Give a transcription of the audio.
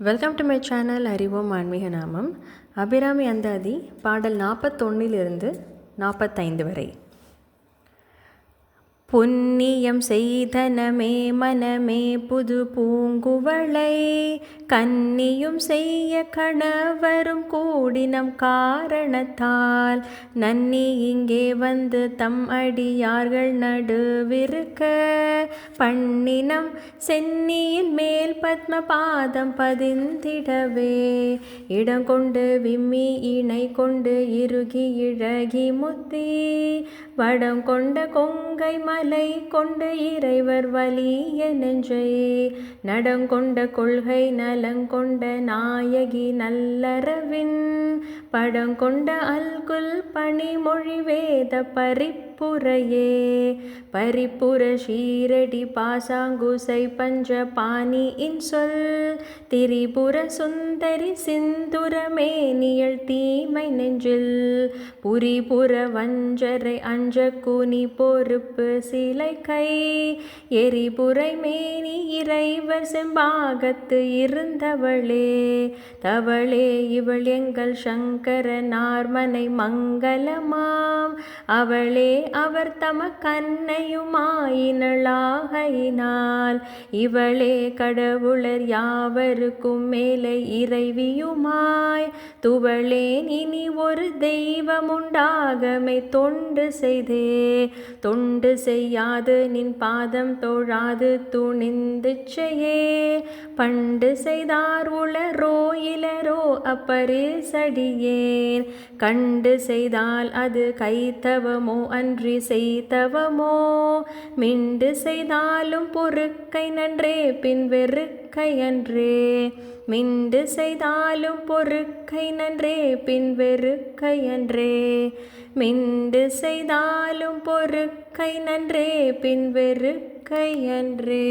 Welcome to my channel அறிவோம் ஆன்மீக நாமம். அபிராமி அந்தாதி பாடல் 41 45 வரை. புண்ணியம் செய்தனமே மனமே புது பூங்குவளை கன்னியும் செய்ய கணவரும் கூடினம் காரணத்தால் நன்னி இங்கே வந்து தம் அடியார்கள் நடுவிருக்க பண்ணினம் சென்னியின் மேல் பத்ம பாதம் பதிந்திடவே இடங்கொண்டு விம்மி இணை கொண்டு இறுகி இழகி முத்தி வடம் கொண்ட கொங்கை மலை கொண்டு இறைவர் வலிய நெஞ்சை நடங்கொண்ட கொள்கை நலங்கொண்ட நாயகி நல்லறவின் படங்கொண்ட அல்குல் பணிமொழி வேத பரிப்புரையே பரிப்புர ஷீரடி பாசாங்குசை பஞ்ச பாணி இன்சொல் திரிபுர சுந்தரி சிந்துரமேனியல் தீமை நெஞ்சில் புரிபுர வஞ்சரை அஞ்ச கூனி பொறுப்பு சிலை கை எரிபுரை மேனி இறைவர் செம்பாகத்து இருந்தவளே தவளே இவள் எங்கள் சங்கர நார்மனை மங்களமாம் அவளே அவர் தம கண்ணையுமாயினளாகையினால் இவளே கடவுளர் யாவருக்கும் மேலே இறைவியுமாய் துவளேன் இனி ஒரு தெய்வமுண்டாகமை தொண்டு செய்தே தொண்டு செய்யாது நின் பாதம் தோழாது துணிந்து செய்யே பண்டு செய்தார் உளரோ இளரோ அப்பரிசடியேன் கண்டு செய்தால் அது கைத்தவமோ அன்றி செய்தவமோ மிண்டு செய்தாலும் பொறுக்கை நன்றே பின் வெறுக்கை அன்றே மிண்டு செய்தாலும் பொறுக்கை நன்றே பின் வெறுக்கை அன்றே மிண்டு செய்தாலும் பொறுக்கை நன்றே பின் வெறுக்கை அன்றே.